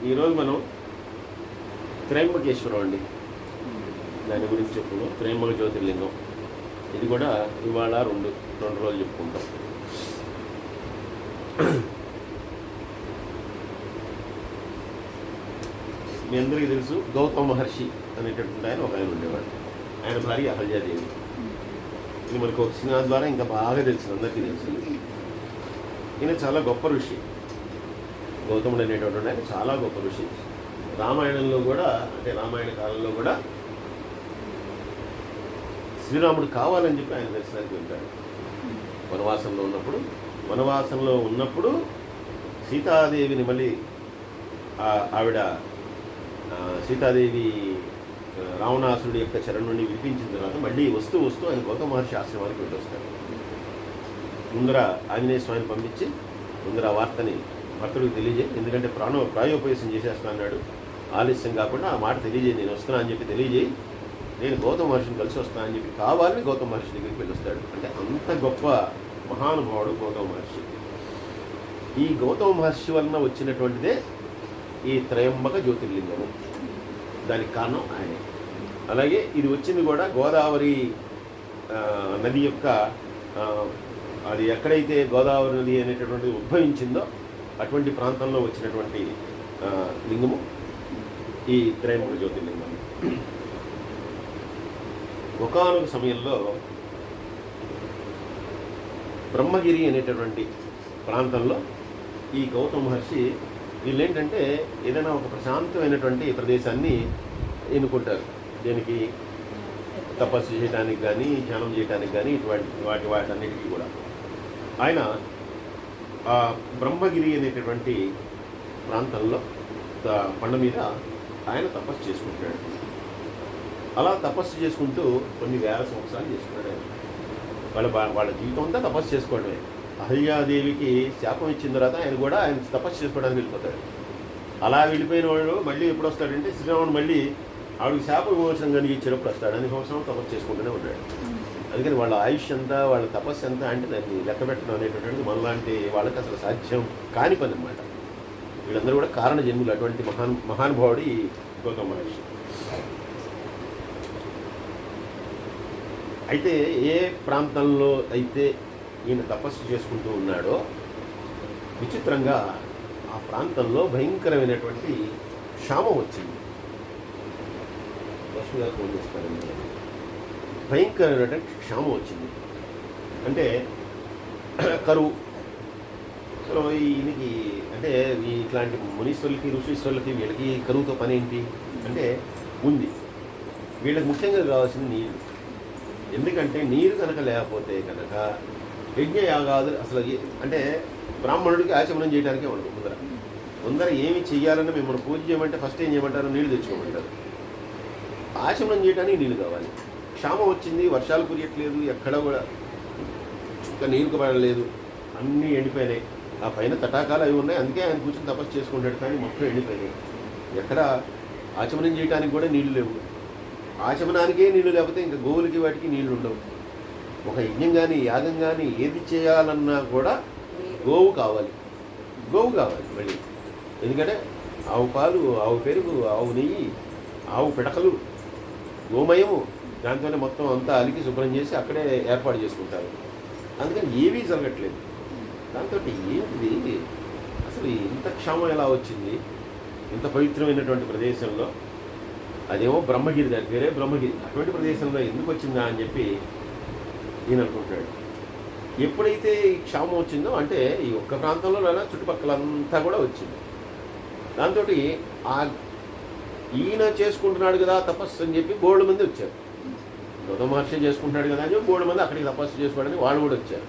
ఈరోజు మనం త్రయంబకేశ్వరం అండి దాని గురించి చెప్పుకున్నాం. త్రయంబక జ్యోతిర్లింగం ఇది కూడా ఇవాళ రెండు రోజులు చెప్పుకుంటాం. మీ అందరికీ తెలుసు గౌతమ మహర్షి అనేటటువంటి ఆయన ఒక ఆయన ఉండేవాడు. ఆయన భార్య అహల్యాదేవి. ఇది మనకు ఒక సినిమా ద్వారా ఇంకా బాగా తెలిసింది, అందరికీ తెలిసింది. ఈయన చాలా గొప్ప ఋషి. గౌతముడు అనేటువంటి ఆయన చాలా గొప్ప ఋషి. రామాయణంలో కూడా, అంటే రామాయణ కాలంలో కూడా శ్రీరాముడు కావాలని చెప్పి ఆయన దర్శనానికి వెళ్తాడు. వనవాసంలో ఉన్నప్పుడు సీతాదేవిని మళ్ళీ ఆవిడ సీతాదేవి రావణాసురుడి యొక్క చెర నుండి విడిపించిన తర్వాత మళ్ళీ వస్తూ ఆయన గౌతమ మహర్షి ఆశ్రమానికి వెళ్ళొస్తాడు. ముందర ఆంజనేయ స్వామిని పంపించి ముందర ఆ వార్తని భర్తడికి తెలియజేయి, ఎందుకంటే ప్రాయోపవేశం చేసేస్తా అన్నాడు. ఆలస్యం కాకుండా ఆ మాట తెలియజేయి, నేను వస్తున్నా అని చెప్పి తెలియజేయి, నేను గౌతమ మహర్షిని కలిసి వస్తాను అని చెప్పి కావాలని గౌతమ మహర్షి దగ్గరికి వెళ్ళొస్తాడు. అంటే అంత గొప్ప మహానుభావుడు గౌతమ మహర్షి. ఈ గౌతమ మహర్షి వలన వచ్చినటువంటిదే ఈ త్రయంబక జ్యోతిర్లింగము. దానికి కారణం ఆయనే. అలాగే ఇది వచ్చింది కూడా గోదావరి నది యొక్క అది ఎక్కడైతే గోదావరి నది అనేటటువంటిది ఉద్భవించిందో అటువంటి ప్రాంతంలో వచ్చినటువంటి లింగము ఈ త్రయంబక జ్యోతిర్లింగం. ఒకానొక సమయంలో బ్రహ్మగిరి అనేటటువంటి ప్రాంతంలో ఈ గౌతమ మహర్షి వీళ్ళేంటంటే ఏదైనా ఒక ప్రశాంతమైనటువంటి ప్రదేశాన్ని ఎన్నుకుంటారు. దీనికి తపస్సు చేయడానికి కానీ, ధ్యానం చేయడానికి కానీ, వాటన్నిటికీ కూడా ఆయన ఆ బ్రహ్మగిరి అనేటటువంటి ప్రాంతంలో కొండ మీద ఆయన తపస్సు చేసుకుంటాడు. అలా తపస్సు చేసుకుంటూ కొన్ని వేల సంవత్సరాలు చేసుకున్నాడు ఆయన. వాళ్ళ జీవితం అంతా తపస్సు చేసుకోవడమే. అహల్యాదేవికి శాపం ఇచ్చిన తర్వాత ఆయన తపస్సు చేసుకోవడానికి వెళ్ళిపోతాడు. అలా వెళ్ళిపోయిన వాడు మళ్ళీ ఎప్పుడు వస్తాడంటే శ్రీరాముడు మళ్ళీ ఆవిడకి శాప విమోచనం కలిగించేటప్పుడు వస్తాడు. అన్ని సంవత్సరాలు తపస్సు చేసుకుంటూనే ఉన్నాడు. అందుకని వాళ్ళ ఆయుష్ ఎంత, వాళ్ళ తపస్సు ఎంత అంటే దాన్ని లెక్క పెట్టడం అనేటటువంటిది మనలాంటి వాళ్ళకి అసలు సాధ్యం కాని పని అన్నమాట. వీళ్ళందరూ కూడా కారణ జన్ములు. అటువంటి మహానుభావుడు ఈ గౌతమ మహర్షి. అయితే ఏ ప్రాంతంలో అయితే ఈయన తపస్సు చేసుకుంటూ ఉన్నాడో విచిత్రంగా ఆ ప్రాంతంలో భయంకరమైనటువంటి క్షామం వచ్చింది. లక్ష్మి గారు ఫోన్ చేస్తారండి. భయంకరమైనటువంటి క్షామం వచ్చింది అంటే కరువు. ఈయనకి అంటే ఇట్లాంటి మునీశ్వరులకి, ఋషీశ్వరులకి, వీళ్ళకి కరువుతో పని ఏంటి అంటే ఉంది. వీళ్ళకి ముఖ్యంగా కావాల్సింది నీరు. ఎందుకంటే నీరు కనుక లేకపోతే కనుక యజ్ఞయాగాదు అసలు అంటే బ్రాహ్మణుడికి ఆచమనం చేయడానికే ఉండదు. ముందర ఏమి చెయ్యాలన్నా మిమ్మల్ని పూజ చేయమంటే ఫస్ట్ ఏం చేయమంటారు? నీళ్ళు తెచ్చుకోమంటారు. ఆచమనం చేయడానికి నీళ్ళు కావాలి. క్షామం వచ్చింది, వర్షాలు కురియట్లేదు, ఎక్కడ కూడా చుక్క నీరు పడలేదు, అన్నీ ఎండిపోయినాయి. ఆ పైన తటాకాలు అవి ఉన్నాయి, అందుకే ఆయన కూర్చొని తపస్సు చేసుకుంటాడు. కానీ మొత్తం ఎండిపోయినాయి. ఎక్కడ ఆచమనం చేయడానికి కూడా నీళ్లు లేవు. ఆచమనానికే నీళ్లు లేకపోతే ఇంకా గోవులకి వాటికి నీళ్లు ఉండవు. ఒక యజ్ఞం కానీ, యాగం కానీ ఏది చేయాలన్నా కూడా గోవు కావాలి మళ్ళీ. ఎందుకంటే ఆవు పాలు, ఆవు పెరుగు, ఆవు నెయ్యి, ఆవు పిడకలు, గోమయము, దాంతోనే మొత్తం అంతా అలికి శుభ్రం చేసి అక్కడే ఏర్పాటు చేసుకుంటారు. అందుకని ఏవీ జరగట్లేదు. దాంతో ఏంటిది అసలు ఇంత క్షామం ఎలా వచ్చింది ఇంత పవిత్రమైనటువంటి ప్రదేశంలో? అదేమో బ్రహ్మగిరి, దాని పేరే బ్రహ్మగిరి. అటువంటి ప్రదేశంలో ఎందుకు వచ్చిందా అని చెప్పి ఈయన అనుకుంటాడు. ఎప్పుడైతే ఈ క్షామం వచ్చిందో అంటే ఈ ఒక్క ప్రాంతంలో చుట్టుపక్కలంతా కూడా వచ్చింది. దాంతో ఈయన చేసుకుంటున్నాడు కదా తపస్సు అని చెప్పి బోల్డ్ మంది వచ్చారు. గౌతమ మహర్షి చేసుకుంటున్నాడు కదా అని చెప్పి బోల్డ్ మంది అక్కడికి తపస్సు చేసుకోవడానికి వాళ్ళు కూడా వచ్చారు.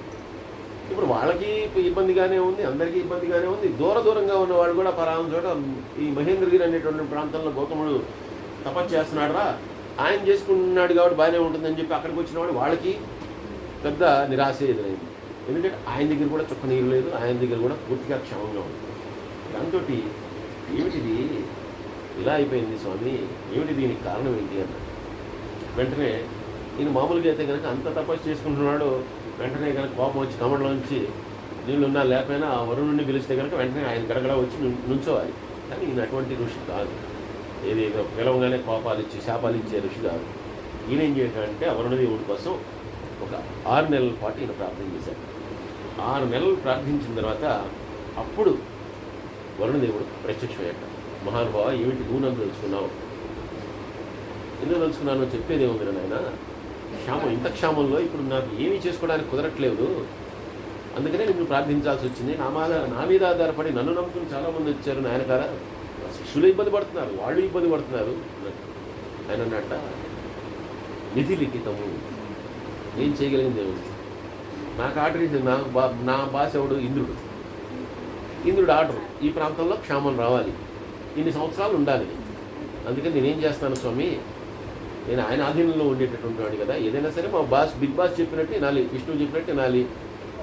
ఇప్పుడు వాళ్ళకి ఇబ్బందిగానే ఉంది, అందరికీ ఇబ్బందిగానే ఉంది. దూరంగా ఉన్న వాళ్ళు కూడా పరాను చోట ఈ మహేంద్రగిరి అనేటువంటి ప్రాంతంలో గౌతముడు తపస్సు చేస్తున్నాడు రా, ఆయన చేసుకుంటున్నాడు కాబట్టి బాగానే ఉంటుందని చెప్పి అక్కడికి వచ్చిన వాడు వాళ్ళకి పెద్ద నిరాశ ఎదురైంది. ఎందుకంటే ఆయన దగ్గర కూడా చుక్క నీరు లేదు, ఆయన దగ్గర కూడా పూర్తిగా క్షేమంగా ఉంది. దాంతో ఏమిటిది ఇలా అయిపోయింది స్వామి, ఏమిటి దీనికి కారణం ఏంటి అన్నాడు. వెంటనే ఈయన మామూలుగా అయితే కనుక అంత తపస్సు చేసుకుంటున్నాడు, వెంటనే కనుక కోపం వచ్చి కమండలోంచి నీళ్ళు ఉన్నా లేకపోయినా ఆ వరుణుడిని పిలిస్తే కనుక వెంటనే ఆయన గడగడ వచ్చి నుంచోవాలి. కానీ ఈయన అటువంటి ఋషి కాదు. ఏది పిలవగానే కోపాలు ఇచ్చి శాపాలు ఇచ్చే ఋషి కాదు. ఈయన ఏం చేశాడంటే ఆ వరుణదేవుడి కోసం ఒక 6 నెలల పాటు ఈయన ప్రార్థన చేశాడు. 6 నెలలు ప్రార్థించిన తర్వాత అప్పుడు వరుణదేవుడు ప్రత్యక్షమయ్యాడు. మహానుభావ, ఏమిటి నువ్వు నన్ను తెలుసుకున్నావు? ఎందుకు తెలుసుకున్నానో చెప్పేది ఏముంది నాయన, క్షామం, ఇంత క్షామంలో ఇప్పుడు నాకు ఏమీ చేసుకోవడానికి కుదరట్లేదు, అందుకనే నిన్ను ప్రార్థించాల్సి వచ్చింది. నా మీద ఆధారపడి నన్ను నమ్ముకుని చాలామంది వచ్చారు నాయన కదా, శిష్యులు ఇబ్బంది పడుతున్నారు, వాళ్ళు ఇబ్బంది పడుతున్నారు. ఆయన అన్నట్ట, నిధి లిఖితము, నేను చేయగలిగింది ఏముంది? నాకు ఆర్డర్ ఇచ్చింది నా బాస్ ఎవడు? ఇంద్రుడు ఆర్డర్, ఈ ప్రాంతంలో క్షామం రావాలి, ఇన్ని సంవత్సరాలు ఉండాలి. అందుకని నేనేం చేస్తాను స్వామి, నేను ఆయన ఆధీనంలో ఉండేటటువంటి వాడు కదా, ఏదైనా సరే మా బిగ్ బాస్ చెప్పినట్టు వినాలి, విష్ణువు చెప్పినట్టు వినాలి,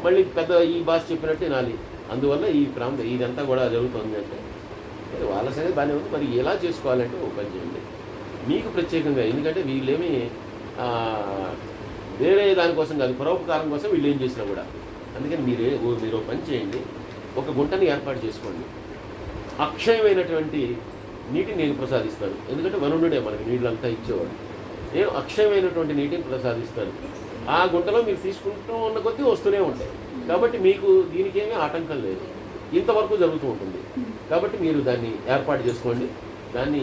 మళ్ళీ పెద్ద ఈ బాస్ చెప్పినట్టు వినాలి. అందువల్ల ఈ ప్రాంతం ఇదంతా కూడా జరుగుతుంది అంటే వాళ్ళ సంగతి బాగానే ఉంది. మరి ఎలా చేసుకోవాలంటే ఒక పని చేయండి, మీకు ప్రత్యేకంగా, ఎందుకంటే వీళ్ళేమి వేరే దానికోసం కాదు, పరోపకారం కోసం వీళ్ళు ఏం చేసినా కూడా. అందుకని మీరు పని చేయండి, ఒక గుంటని ఏర్పాటు చేసుకోండి, అక్షయమైనటువంటి నీటిని నేను ప్రసాదిస్తాను. ఎందుకంటే వరుణుడే మనకి నీళ్ళంతా ఇచ్చేవాడు. నేను అక్షయమైనటువంటి నీటిని ప్రసాదిస్తాను. ఆ గుంటలో మీరు తీసుకుంటూ ఉన్న కొద్దీ వస్తూనే ఉంటాయి. కాబట్టి మీకు దీనికేమీ ఆటంకం లేదు, ఇంతవరకు జరుగుతూ ఉంటుంది. కాబట్టి మీరు దాన్ని ఏర్పాటు చేసుకోండి, దాన్ని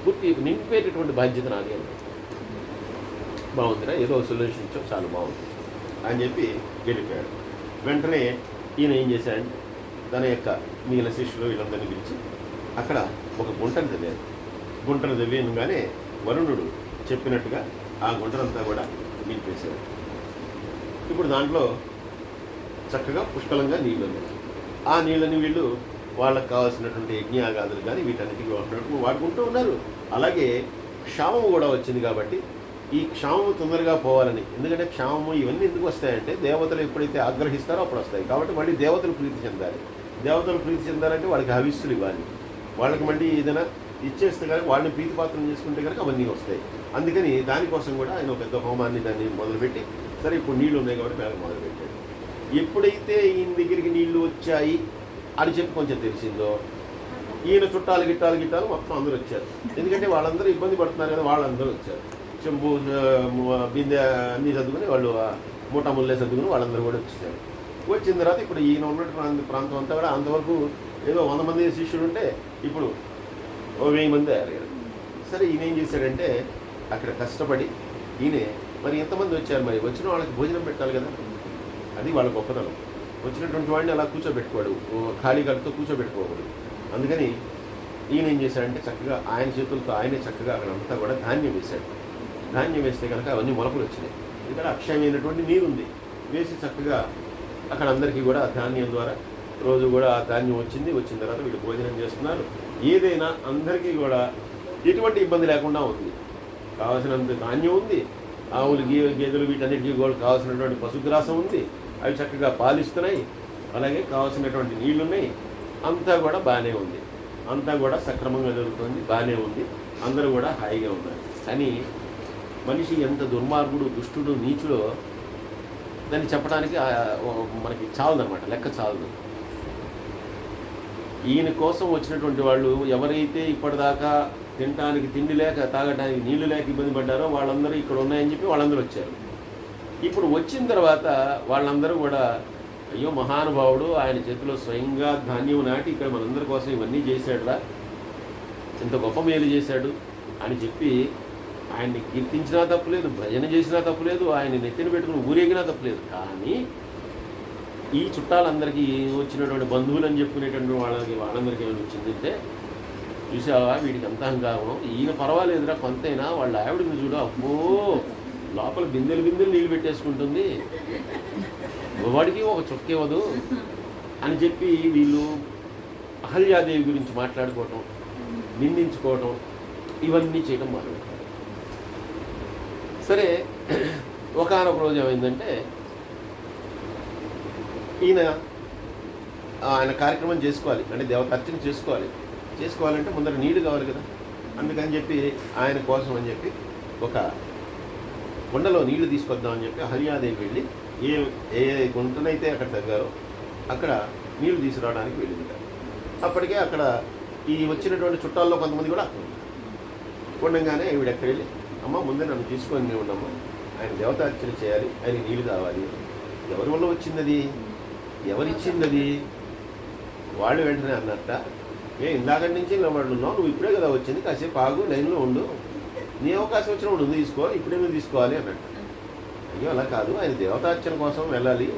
పూర్తి నింపేటటువంటి బాధ్యత నాది అన్నది. బాగుందిరా, ఏదో సొల్యూషన్ ఇచ్చో చాలా బాగుంది అని చెప్పి వెళ్ళిపోయాడు. వెంటనే ఈయన ఏం చేశాడు, తన యొక్క మిగిలిన శిష్యులు వీళ్ళందరినీ పిలిచి అక్కడ ఒక గుంటను తవ్వారు. గుంటను తవ్వేయగానే వరుణుడు చెప్పినట్టుగా ఆ గుంటనంతా కూడా నింపేశాడు. ఇప్పుడు దాంట్లో చక్కగా పుష్కలంగా నీళ్ళు ఉన్నాయి. ఆ నీళ్ళని వీళ్ళు వాళ్ళకి కావాల్సినటువంటి యజ్ఞయాగాదులు కానీ వీటన్నిటికీ వాడుకుంటూ ఉన్నారు. అలాగే క్షామము కూడా వచ్చింది కాబట్టి ఈ క్షామము తొందరగా పోవాలని, ఎందుకంటే క్షామము ఇవన్నీ ఎందుకు వస్తాయంటే దేవతలు ఎప్పుడైతే ఆగ్రహిస్తారో అప్పుడు వస్తాయి. కాబట్టి మళ్ళీ దేవతలు ప్రీతి చెందాలి. దేవతలు ప్రీతి చెందాలంటే వాళ్ళకి హవిస్సులు ఇవ్వాలి, వాళ్ళకి మళ్ళీ ఏదైనా ఇచ్చేస్తే కనుక వాళ్ళని ప్రీతిపాత్రం చేసుకుంటే కనుక అవన్నీ వస్తాయి. అందుకని దానికోసం కూడా ఆయన ఒక పెద్ద హోమాన్ని దాన్ని మొదలుపెట్టి, సరే ఇప్పుడు నీళ్లు ఉన్నాయి కాబట్టి మేళ మొదలుపెట్టాడు. ఎప్పుడైతే ఈయన దగ్గరికి నీళ్లు వచ్చాయి అని చెప్పి కొంచెం తెలిసిందో, ఈయన చుట్టాలు గిట్టాలు మొత్తం అందరూ వచ్చారు. ఎందుకంటే వాళ్ళందరూ ఇబ్బంది పడుతున్నారు కదా, వాళ్ళందరూ వచ్చారు. చెంబు బిందె అన్నీ సర్దుకుని, వాళ్ళు మూటా ముల్లే సర్దుకుని వాళ్ళందరూ కూడా వచ్చేసారు. వచ్చిన తర్వాత ఇప్పుడు ఈయన ఉన్నటువంటి ప్రాంతం అంతా కూడా అంతవరకు ఏదో 100 మంది శిష్యులు ఉంటే ఇప్పుడు 1000 మంది అయ్యారు. సరే ఈయన ఏం చేశాడంటే అక్కడ కష్టపడి ఈయనే, మరి ఎంతమంది వచ్చారు, మరి వచ్చిన వాళ్ళకి భోజనం పెట్టాలి కదా, అది వాళ్ళ గొప్పతనం. వచ్చినటువంటి వాడిని అలా కూర్చోబెట్టుకోడు, ఖాళీ గడితో కూర్చోబెట్టుకోకూడదు. అందుకని ఈయన ఏం చేశాడంటే చక్కగా ఆయన చేతులతో ఆయనే చక్కగా అక్కడ అంతా కూడా ధాన్యం వేశాడు. ధాన్యం వేస్తే కనుక అవన్నీ మొలకలు వచ్చినాయి. ఇక్కడ అక్షయమైనటువంటి నీరు ఉంది, వేసి చక్కగా అక్కడ అందరికీ కూడా ధాన్యం ద్వారా రోజు కూడా ఆ ధాన్యం వచ్చింది. వచ్చిన తర్వాత వీళ్ళు భోజనం చేస్తున్నారు. ఏదైనా అందరికీ కూడా ఎటువంటి ఇబ్బంది లేకుండా ఉంది. కావాల్సినంత ధాన్యం ఉంది, ఆవులు గేదెలు వీటన్నిటికీ కూడా కావాల్సినటువంటి పశుగ్రాసం ఉంది, అవి చక్కగా పాలిస్తున్నాయి. అలాగే కావాల్సినటువంటి నీళ్లున్నాయి. అంతా కూడా బాగానే ఉంది, అంతా కూడా సక్రమంగా జరుగుతుంది, బాగానే ఉంది, అందరూ కూడా హాయిగా ఉన్నారు. కానీ మనిషి ఎంత దుర్మార్గుడు, దుష్టుడు, నీచుడో దాన్ని చెప్పడానికి మనకి చాలదన్నమాట, లెక్క చాలదు. ఈయన కోసం వచ్చినటువంటి వాళ్ళు ఎవరైతే ఇప్పటిదాకా తినడానికి తిండి లేక, తాగడానికి నీళ్లు లేక ఇబ్బంది పడ్డారో వాళ్ళందరూ ఇక్కడ ఉన్నాయని చెప్పి వాళ్ళందరూ వచ్చారు. ఇప్పుడు వచ్చిన తర్వాత వాళ్ళందరూ కూడా అయ్యో మహానుభావుడు, ఆయన చేతిలో స్వయంగా ధాన్యం నాటి ఇక్కడ మనందరి కోసం ఇవన్నీ చేశాడురా, ఇంత గొప్ప మేలు చేశాడు అని చెప్పి ఆయన్ని కీర్తించినా తప్పులేదు, భజన చేసినా తప్పులేదు, ఆయన నెత్తిన పెట్టుకుని ఊరేగినా తప్పులేదు. కానీ ఈ చుట్టాలందరికీ వచ్చినటువంటి బంధువులు అని చెప్పుకునేటువంటి వాళ్ళందరికీ ఏమైనా వచ్చిందంటే, చూసావా వీడికి అంత అహంకారం, ఈయన పర్వాలేదురా కొంతైనా, వాళ్ళ ఆవిడని చూడు, అబ్బో లోపల బిందెలు నీళ్ళు పెట్టేసుకుంటుంది, వాడికి ఒక చుక్కేవదు అని చెప్పి వీళ్ళు అహల్యాదేవి గురించి మాట్లాడుకోవటం, నిందించుకోవటం, ఇవన్నీ చేయడం మొదలుపెట్టారు. సరే ఒకానొక రోజు ఏమైందంటే ఆయన కార్యక్రమం చేసుకోవాలి, అంటే దేవతార్చన చేసుకోవాలంటే ముందర నీళ్లు కావాలి కదా. అందుకని చెప్పి ఆయన కోసం అని చెప్పి ఒక కుండలో నీళ్లు తీసుకొద్దామని చెప్పి హరియాదేవి వెళ్ళి ఏ గుంటనైతే అక్కడ తగ్గారో అక్కడ నీళ్లు తీసుకురావడానికి వెళ్ళింది. అప్పటికే అక్కడ ఈ వచ్చినటువంటి చుట్టాల్లో కొంతమంది కూడా అక్కడ ఉన్నారు. ఉండగానే ఈవిడ ఎక్కడ వెళ్ళి, అమ్మ ముందే నన్ను తీసుకొని మేము ఉన్నాము, ఆయన దేవతార్చన చేయాలి, ఆయన నీళ్ళు కావాలి. ఎవరి వల్ల వచ్చింది, ఎవరిచ్చింది? వాళ్ళు వెంటనే అన్నట్ట, ఇందాక నుంచి వాళ్ళు ఉన్నావు, నువ్వు ఇప్పుడే కదా వచ్చింది, కాసేపు ఆగు, లైన్లో ఉండు, నీ అవకాశం వచ్చినప్పుడు నువ్వు తీసుకో, ఇప్పుడే నువ్వు తీసుకోవాలి అన్నట్టు. అయ్యో అలా కాదు, ఆయన దేవతార్చన కోసం వెళ్ళాలి,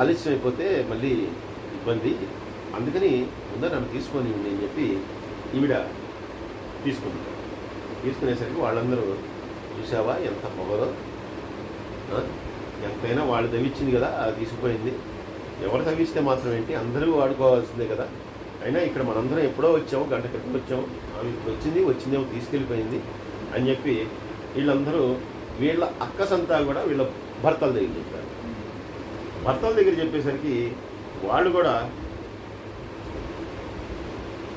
ఆలస్యం అయిపోతే మళ్ళీ ఇబ్బంది, అందుకని ముందర నన్ను తీసుకొని అని చెప్పి ఈవిడ తీసుకుంటారు. తీసుకునేసరికి వాళ్ళందరూ, చూసావా ఎంత పొగరో, ఎంతైనా వాళ్ళు తవ్వించింది కదా, అది తీసుకుపోయింది, ఎవరు తవ్విస్తే మాత్రం ఏంటి, అందరూ వాడుకోవాల్సిందే కదా, అయినా ఇక్కడ మనందరం ఎప్పుడో వచ్చాము, గంట క్రితం వచ్చాము, ఆమె ఇప్పుడు వచ్చిందేమో తీసుకెళ్ళిపోయింది అని చెప్పి వీళ్ళందరూ వీళ్ళ అక్కసంతా కూడా వీళ్ళ భర్తల దగ్గర చెప్పారు. భర్తల దగ్గర చెప్పేసరికి వాళ్ళు కూడా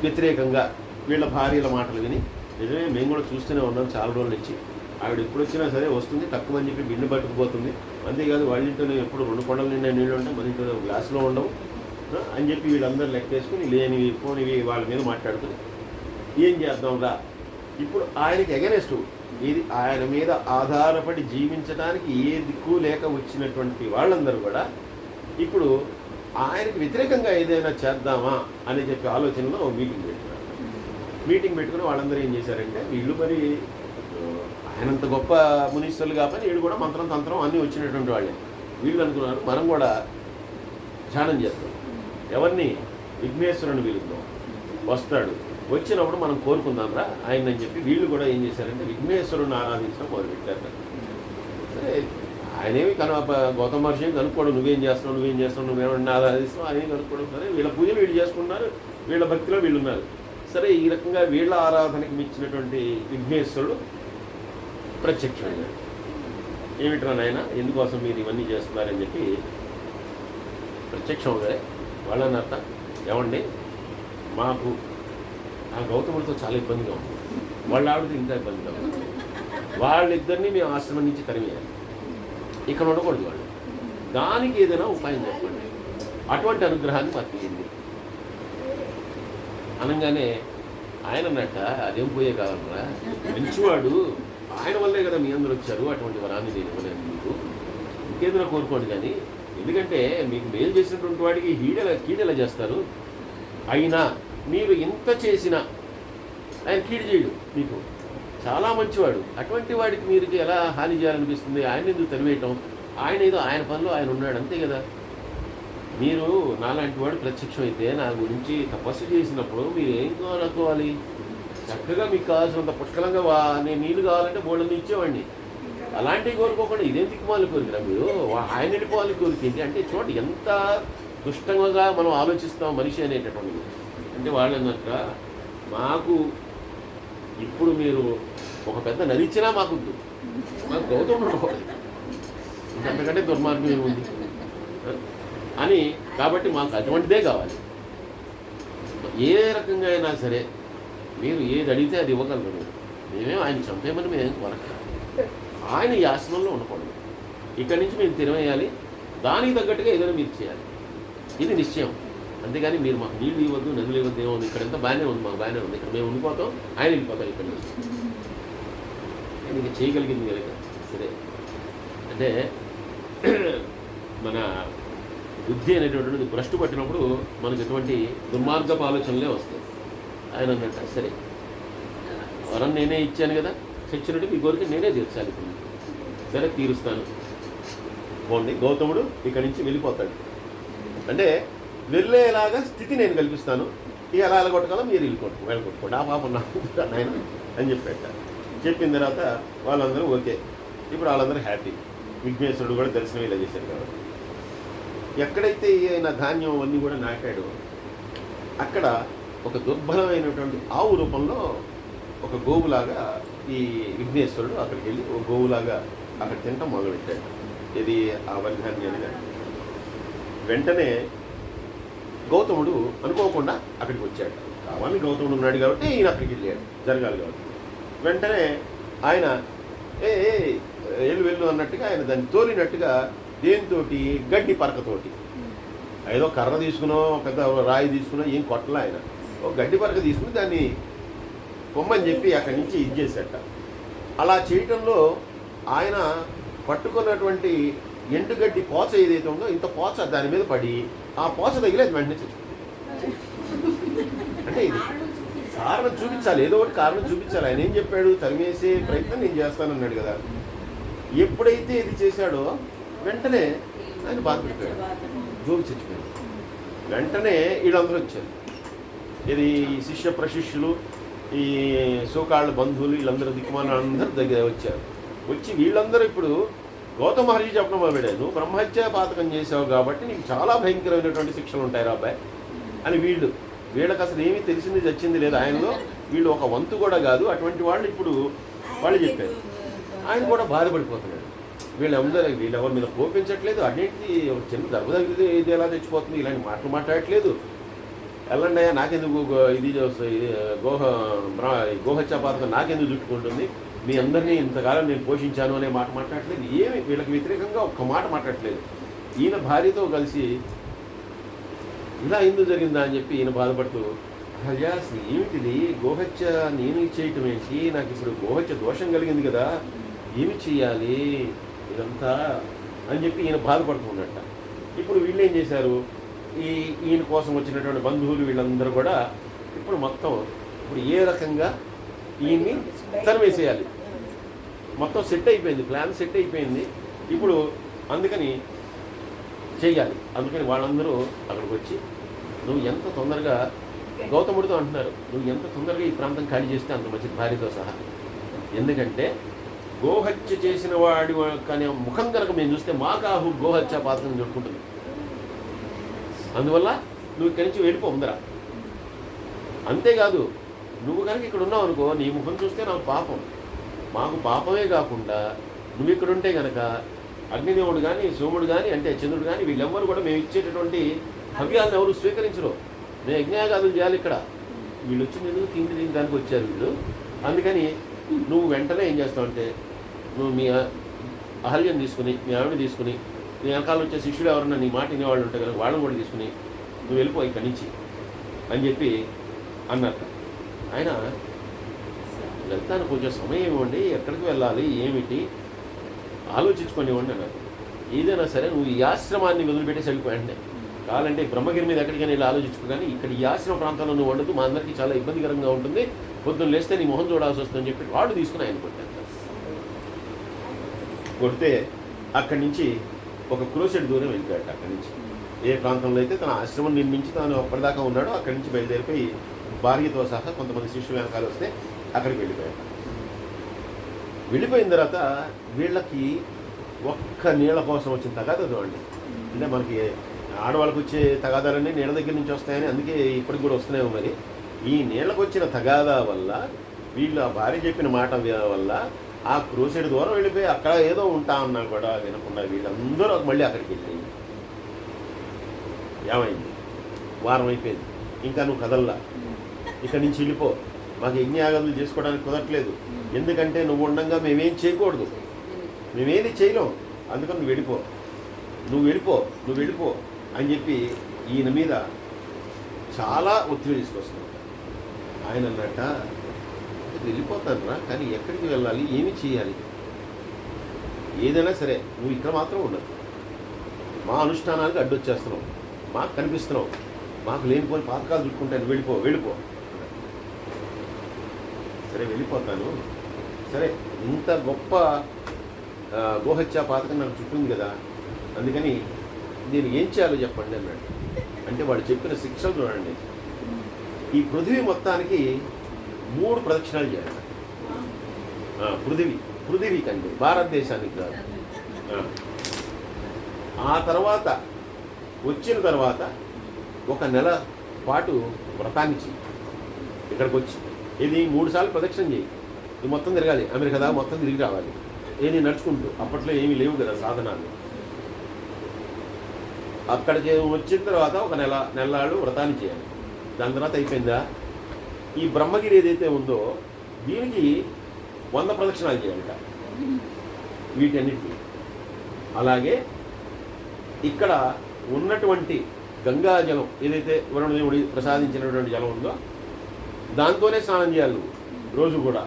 వ్యతిరేకంగా వీళ్ళ భార్యల మాటలు విని, నిజమే మేము కూడా చూస్తూనే ఉన్నాం చాలా రోజుల నుంచి, ఆవిడ ఎప్పుడు వచ్చినా సరే వస్తుంది, తక్కువ అని చెప్పి బిన్ను పట్టుకుపోతుంది, అంతేకాదు వాళ్ళ ఇంట్లోనే ఎప్పుడు 2 కొండల నిండా నీళ్ళు ఉంటాయి, మన ఇంట్లో గ్లాసులో ఉండవు అని చెప్పి వీళ్ళందరూ లెక్కేసుకుని లేనివి పోనివి వాళ్ళ మీద మాట్లాడుకుని ఏం చేద్దాం రా. ఇప్పుడు ఆయనకి ఎగనెస్ట్ ఇది, ఆయన మీద ఆధారపడి జీవించడానికి ఏ దిక్కు లేక వచ్చినటువంటి వాళ్ళందరూ కూడా ఇప్పుడు ఆయనకి వ్యతిరేకంగా ఏదైనా చేద్దామా అని చెప్పి ఆలోచనలో మీటింగ్ పెట్టుకున్నారు. మీటింగ్ పెట్టుకుని వాళ్ళందరూ ఏం చేశారంటే, వీళ్ళు మరి ఆయనంత గొప్ప మునీశ్వరులు కాబట్టి వీళ్ళు కూడా మంత్రం తంత్రం అన్నీ వచ్చినటువంటి వాళ్ళే. వీళ్ళు అనుకున్నారు మనం కూడా ధ్యానం చేస్తాం, ఎవరిని, విఘ్నేశ్వరుని పిలుద్దాం, వస్తాడు, వచ్చినప్పుడు మనం కోరుకుందాం రా ఆయన అని చెప్పి వీళ్ళు కూడా ఏం చేశారంటే విఘ్నేశ్వరుని ఆరాధించడం మొదలుపెట్టారు. సరే ఆయనేమి గౌతమ మహర్షి కనుక్కోవడం, నువ్వేం చేస్తున్నావు, నువ్వేమన్నా ఆరాధిస్తావు ఆయన కనుక్కోవడం. సరే వీళ్ళ పూజలు వీళ్ళు చేసుకున్నారు, వీళ్ళ భక్తిలో వీళ్ళు ఉన్నారు. సరే ఈ రకంగా వీళ్ళ ఆరాధనకి మించినటువంటి విఘ్నేశ్వరుడు ప్రత్యక్షమయ్యాడు. ఏమిట్రా నాయన, ఎందుకోసం మీరు ఇవన్నీ చేస్తున్నారని చెప్పి ప్రత్యక్షం అవుతాయి. వాళ్ళని అర్థం, ఏమండి మాకు ఆ గౌతముడితో చాలా ఇబ్బందిగా ఉంది, వాళ్ళ ఆవిడతో ఇంకా ఇబ్బందిగా ఉంది, వాళ్ళిద్దరినీ మేము ఆశ్రమం నుంచి తరిమేయాలి, ఇక్కడ ఉండకూడదు వాళ్ళు, దానికి ఏదైనా ఉపాయం చెప్పండి, అటువంటి అనుగ్రహాన్ని మాకు ఇవ్వండి అనగానే ఆయన అన్నట్ట, అదేం పోయే కావాలరా, మంచివాడు, ఆయన వల్లే కదా మీ అందరూ వచ్చారు, అటువంటి వరాన్ని నేను ఇవ్వలేదు మీకు, ఇంకేదైనా కోరుకోండి కానీ, ఎందుకంటే మీకు మేలు చేసినటువంటి వాడికి కీడెలా చేస్తారు, అయినా మీరు ఇంత చేసినా ఆయన కీడు చేయడు, మీకు చాలా మంచివాడు, అటువంటి వాడికి మీరు ఎలా హాని చేయాలనిపిస్తుంది, ఆయన ఎందుకు తరివేయటం, ఆయన ఏదో ఆయన పనిలో ఆయన ఉన్నాడు అంతే కదా. మీరు నాలాంటి వాడు ప్రత్యక్షం అయితే నా గురించి తపస్సు చేసినప్పుడు మీరు ఏం కోరుకోవాలి, చక్కగా మీకు కావాల్సినంత పుష్కలంగా నేను నీళ్ళు కావాలంటే బోళ్ళని ఇచ్చేవాడిని, అలాంటివి కోరుకోకుండా ఇదేం దిక్కుమాలి కోరికరా మీరు, ఆయన వెళ్ళిపోవాలి కోరిక ఏంటి అంటే, చూడండి ఎంత దుష్టంగా మనం ఆలోచిస్తాం మనిషి అనేటటువంటిది. అంటే వాళ్ళు అన్నట్ట, మాకు ఇప్పుడు మీరు ఒక పెద్ద నరిచినా మాకు గౌతముడు ఉండకూడదు, ఇంకంతకంటే దుర్మార్గం ఏముంది అని, కాబట్టి మాకు అటువంటిదే కావాలి, ఏ రకంగా అయినా సరే మీరు ఏది అడిగితే అది ఇవ్వగలరు, మేమేం ఆయన చంపేమని మేము కొనక, ఆయన ఈ ఆశ్రమంలో ఉండకూడదు, ఇక్కడి నుంచి మేము తిరవేయాలి, దానికి తగ్గట్టుగా ఏదైనా మీరు చేయాలి, ఇది నిశ్చయం, అంతేగాని మీరు మాకు నీళ్ళు ఇవ్వద్దు, నదులు ఇవ్వద్దు, ఏమో ఇక్కడ ఎంత బాగానే ఉంది, మాకు బాగానే ఉంది, ఇక్కడ మేము ఉండిపోతాం, ఆయన వెళ్ళిపోతాం ఇక్కడ నుంచి, ఇంకా చేయగలిగింది కనుక సరే. అంటే మన బుద్ధి అనేటువంటిది భ్రష్టు పట్టినప్పుడు మనకు ఎటువంటి దుర్మార్గపు ఆలోచనలే వస్తాయి. ఆయన అన్నట్ట, సరే వరం నేనే ఇచ్చాను కదా, చచ్చినట్టు మీ కోరిక నేనే తీర్చాలి, ఇప్పుడు సరే తీరుస్తాను పోండి, గౌతముడు ఇక్కడి నుంచి వెళ్ళిపోతాడు, అంటే వెళ్ళేలాగా స్థితి నేను కల్పిస్తాను, ఇక ఎలా కొట్టుకోవాలో మీరు వెళ్ళగొట్టుకోండి, ఆ పాప నాయన అని చెప్పాట. చెప్పిన తర్వాత వాళ్ళందరూ ఓకే, ఇప్పుడు వాళ్ళందరూ హ్యాపీ, విఘ్నేశ్వరుడు కూడా దర్శనం ఇలా చేశారు కాబట్టి. ఎక్కడైతే ఈయన ధాన్యం అన్నీ కూడా నాటాడో అక్కడ ఒక దుర్బలమైనటువంటి ఆవు రూపంలో ఒక గోవులాగా ఈ విఘ్నేశ్వరుడు అక్కడికి వెళ్ళి ఒక గోవులాగా అక్కడ తినటం మొదలుపెట్టాడు. ఇది ఆ వరిధాన్యాన్ని. వెంటనే గౌతముడు అనుకోకుండా అక్కడికి వచ్చాడు, కావాలని గౌతముడు ఉన్నాడు కాబట్టి ఈయన అక్కడికి వెళ్ళాడు, జరగాలి కాబట్టి. వెంటనే ఆయన వెళ్ళు అన్నట్టుగా ఆయన దాన్ని తోలినట్టుగా దేనితోటి, గడ్డి పరకతోటి ఏదో కర్ర తీసుకునో పెద్ద రాయి తీసుకునో ఏం కొట్టలే ఆయన. ఒక గడ్డి పరక తీసుకుని దాన్ని పొమ్మని చెప్పి అక్కడి నుంచి ఇది చేసేట. అలా చేయటంలో ఆయన పట్టుకున్నటువంటి ఎండుగడ్డి పోచ ఏదైతే ఉందో ఇంత పోచ దాని మీద పడి ఆ పోచ తగిలేదు వెంటనే చచ్చిపోయింది. అంటే ఇది కారణం చూపించాలి, ఏదో ఒకటి కారణం చూపించాలి. ఆయన ఏం చెప్పాడు, తరిమేసే ప్రయత్నం నేను చేస్తానన్నాడు కదా. ఎప్పుడైతే ఇది చేశాడో వెంటనే ఆయన బాధపడిపోయాడు, జోగి చచ్చిపోయాడు. వెంటనే వీళ్ళందరూ వచ్చారు. ఇది శిష్య ప్రశిష్యులు, ఈ సోకాళ్ళ బంధువులు, వీళ్ళందరూ దిక్కుమాల అందరూ దగ్గర వచ్చారు. వచ్చి వీళ్ళందరూ ఇప్పుడు గౌతమ మహర్షి చెప్పడం మొదలుపెట్టారు, నువ్వు బ్రహ్మహత్య పాతకం చేసావు కాబట్టి నీకు చాలా భయంకరమైనటువంటి శిక్షలు ఉంటాయి రా అబ్బాయి అని. వీళ్ళకి అసలు ఏమీ తెలిసింది చచ్చింది లేదు ఆయనలో, వీళ్ళు ఒక వంతు కూడా కాదు. అటువంటి వాళ్ళు ఇప్పుడు వాళ్ళు చెప్పారు. ఆయన కూడా బాధపడిపోతున్నాడు. వీళ్ళెవరి మీద కోపించట్లేదు. అన్నింటి ఒక చిన్న దెబ్బ తగిలితే ఇది ఎలా తెచ్చిపోతుంది, ఇలాంటి మాటలు మాట్లాడట్లేదు. వెళ్ళండి అయ్యా, నాకెందుకు ఇది గోహత్య పాతకం నాకెందుకు చుట్టుకుంటుంది, మీ అందరినీ ఇంతకాలం నేను పోషించాను అనే మాట మాట్లాడట్లేదు. ఏమి వీళ్ళకి వ్యతిరేకంగా ఒక్క మాట మాట్లాడట్లేదు. ఈయన భార్యతో కలిసి ఇలా ఎందుకు జరిగిందా అని చెప్పి ఈయన బాధపడుతూ, అయ్యా అసలు ఏమిటిది గోహత్య నేను చేయటం ఏంటి, నాకు ఇప్పుడు గోహత్య దోషం కలిగింది కదా, ఏమి చెయ్యాలి ఇదంతా అని చెప్పి ఈయన బాధపడుతున్నట్ట. ఇప్పుడు వీళ్ళు ఏం చేశారు, ఈయన కోసం వచ్చినటువంటి బంధువులు వీళ్ళందరూ కూడా ఇప్పుడు మొత్తం ఇప్పుడు ఏ రకంగా ఈయన్ని తరివేసేయాలి మొత్తం సెట్ అయిపోయింది, ప్లాన్ సెట్ అయిపోయింది. ఇప్పుడు అందుకని చెయ్యాలి. అందుకని వాళ్ళందరూ అక్కడికి వచ్చి, నువ్వు ఎంత తొందరగా గౌతముడితో అంటున్నారు, నువ్వు ఎంత తొందరగా ఈ ప్రాంతం ఖాళీ చేస్తే అంత మంచిది భార్యతో సహా. ఎందుకంటే గోహత్య చేసిన వాడి కానీ ముఖం కనుక మేము చూస్తే మాకాహు గోహత్య పాతకం చెప్పుకుంటుంది. అందువల్ల నువ్వు ఇక్కడి నుంచి వెళ్ళిపో ఉందరా. అంతేకాదు, నువ్వు కనుక ఇక్కడ ఉన్నావు అనుకో, నీ ముఖం చూస్తే నాకు పాపం, మాకు పాపమే కాకుండా నువ్వు ఇక్కడ ఉంటే కనుక అగ్నిదేవుడు కానీ సోముడు కానీ అంటే చంద్రుడు కానీ వీళ్ళెవ్వరు కూడా మేము ఇచ్చేటటువంటి హవ్యాలను ఎవరు స్వీకరించరు. మేము యజ్ఞయాగాదులు చేయాలి ఇక్కడ. వీళ్ళు వచ్చి నేను తిండి దానికి వచ్చారు వీళ్ళు. అందుకని నువ్వు వెంటనే ఏం చేస్తావంటే, నువ్వు మీ అహల్యం తీసుకుని, మీ ఆవిడ తీసుకుని, నీ వెనకాల వచ్చే శిష్యుడు ఎవరన్నా నీ మాట వినేవాళ్ళు ఉంటే కనుక వాళ్ళని కూడా తీసుకుని నువ్వు వెళ్ళిపో ఇక్కడి నుంచి అని చెప్పి అన్నారు. ఆయన వెళ్తాను, కొంచెం సమయం ఇవ్వండి, ఎక్కడికి వెళ్ళాలి ఏమిటి ఆలోచించుకోనివ్వండి అన్నారు. ఏదైనా సరే నువ్వు ఈ ఆశ్రమాన్ని వదిలిపెట్టేసి వెళ్ళిపోయాండి, కావాలంటే బ్రహ్మగిరి మీద ఎక్కడికైనా ఇలా ఆలోచించుకో, కానీ ఇక్కడ ఈ ఆశ్రమ ప్రాంతంలో నువ్వు ఉండదు, మా అందరికీ చాలా ఇబ్బందికరంగా ఉంటుంది, పొద్దున్న లేస్తే నీ మొహం చూడాల్సి వస్తుందని చెప్పి వాడు తీసుకుని ఆయన కొట్టారు. కొడితే అక్కడి నుంచి ఒక క్రోసెడ్ దూరం వెళ్ళిపోయాడు. అక్కడి నుంచి ఏ ప్రాంతంలో అయితే తన ఆశ్రమం నిర్మించి తాను అప్పటిదాకా ఉన్నాడో అక్కడి నుంచి బయలుదేరిపోయి భార్యతో సహా కొంతమంది శిష్యుల వెనకాల వస్తే అక్కడికి వెళ్ళిపోయాడు. వెళ్ళిపోయిన తర్వాత వీళ్ళకి ఒక్క నీళ్ళ కోసం వచ్చిన తగాదా చూడండి. అంటే మనకి ఆడవాళ్ళకి వచ్చే తగాదాలన్నీ నీళ్ళ దగ్గర నుంచి వస్తాయని అందుకే ఇప్పటికి కూడా వస్తున్నాయి. మరి ఈ నీళ్ళకు వచ్చిన తగాదా వల్ల వీళ్ళు ఆ భార్య చెప్పిన మాట వల్ల ఆ క్రూసైడ్ దూరం వెళ్ళిపోయి అక్కడ ఏదో ఉంటా అన్నా కూడా వినకుండా వీళ్ళందరూ మళ్ళీ అక్కడికి వెళ్ళింది. ఏమైంది, వారం అయిపోయింది, ఇంకా నువ్వు కదల్లా, ఇక్కడి నుంచి వెళ్ళిపో, మాకు యజ్ఞయాగాదులు చేసుకోవడానికి కుదరట్లేదు, ఎందుకంటే నువ్వు ఉండగా మేమేం చేయకూడదు, మేమేది చేయలేం, అందుకని నువ్వు వెళ్ళిపో అని చెప్పి ఈయన మీద చాలా ఒత్తిడి తీసుకొస్తున్నాడు. ఆయన అన్నట్ట, వెళ్ళిపోతాను రా, కానీ ఎక్కడికి వెళ్ళాలి, ఏమి చేయాలి, ఏదైనా సరే నువ్వు ఇక్కడ మాత్రం ఉండదు, మా అనుష్ఠానానికి అడ్డొచ్చేస్తున్నావు, మాకు కనిపిస్తున్నావు, మాకు లేనిపోని పాతకాలు చుట్టుకుంటాను, వెళ్ళిపో. సరే వెళ్ళిపోతాను, సరే ఇంత గొప్ప గోహత్యా పాతకం నాకు చుట్టుంది కదా, అందుకని నేను ఏం చేయాలో చెప్పండి అన్నాడు. అంటే వాడు చెప్పిన శిక్షలు చూడండి. ఈ పృథివీ మొత్తానికి 3 ప్రదక్షిణాలు చేయాలి. పృథివీకి అండి, భారతదేశానికి కాదు. ఆ తర్వాత వచ్చిన తర్వాత 1 నెల పాటు వ్రతాన్ని చేయి. ఇక్కడికి వచ్చి ఇది 3 సార్లు ప్రదక్షిణ చేయి, ఇది మొత్తం తిరగాలి, అమెరికా దాకా మొత్తం తిరిగి రావాలి, ఏది నడుచుకుంటూ. అప్పట్లో ఏమీ లేవు కదా సాధనాలు. అక్కడికి వచ్చిన తర్వాత 1 నెలలు వ్రతాన్ని చేయాలి. దాని తర్వాత అయిపోయిందా, ఈ బ్రహ్మగిరి ఏదైతే ఉందో దీనికి 100 ప్రదక్షిణాలు చేయాలట వీటన్నిటికీ. అలాగే ఇక్కడ ఉన్నటువంటి గంగా జలం ఏదైతే వరుణదేవుడి ప్రసాదించినటువంటి జలం ఉందో దాంతోనే స్నానం చేయాలి నువ్వు రోజు కూడా.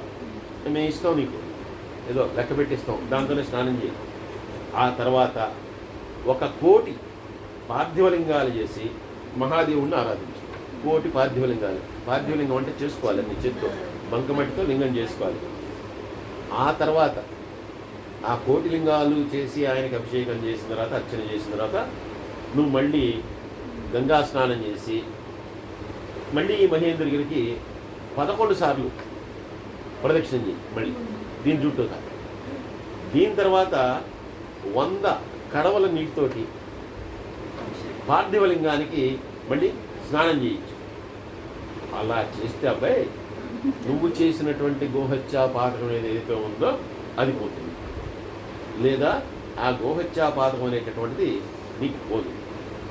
మేము ఇస్తాం నీకు, ఏదో లెక్క పెట్టిస్తాం, దాంతోనే స్నానం చేయాలి. ఆ తర్వాత 1 కోటి పార్థివలింగాలు చేసి మహాదేవుడిని ఆరాధించు. 1 కోటి పార్థివలింగాలు. పార్థివలింగం అంటే చేసుకోవాలి, నీ చేత్తో బంకమట్టితో లింగం చేసుకోవాలి. ఆ తర్వాత ఆ 1 కోటి లింగాలు చేసి ఆయనకి అభిషేకం చేసిన తర్వాత, అర్చన చేసిన తర్వాత నువ్వు మళ్ళీ గంగా స్నానం చేసి మళ్ళీ ఈ మహేంద్రగిరికి 11 సార్లు ప్రదక్షిణ చేయి మళ్ళీ దీని చుట్టూ. దీని తర్వాత 100 కడవల నీటితోటి పార్థివలింగానికి మళ్ళీ స్నానం చేయించు. అలా చేస్తే అబ్బాయి నువ్వు చేసినటువంటి గోహత్యా పాతకం ఏదైతే ఉందో అది పోతుంది, లేదా ఆ గోహత్యా పాతకం అనేటటువంటిది నీకు పోదు.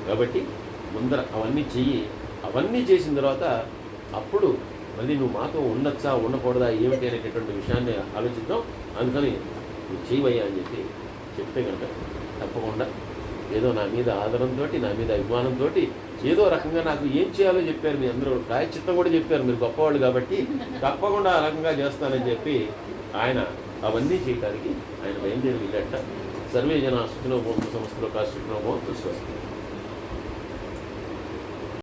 కాబట్టి ముందర అవన్నీ చెయ్యి. అవన్నీ చేసిన తర్వాత అప్పుడు మళ్ళీ నువ్వు మాతో ఉండొచ్చా ఉండకూడదా ఏమిటి అనేటటువంటి విషయాన్ని ఆలోచిద్దాం. అందుకని నువ్వు చేయవయ్యా అని చెప్పి చెప్తే కనుక తప్పకుండా ఏదో నా మీద ఆదరంతో, నా మీద అభిమానంతో ఏదో రకంగా నాకు ఏం చేయాలో చెప్పారు. మీ అందరూ ప్రాయశ్చిత్తం కూడా చెప్పారు, మీరు గొప్పవాళ్ళు కాబట్టి తప్పకుండా ఆ రకంగా చేస్తానని చెప్పి ఆయన అవన్నీ చేయడానికి ఆయన బయలుదేరి వెళ్ళట. సర్వే జన సుఖినో భవంతు, సంస్థలో కాశినో భవంతు, స్వస్తి.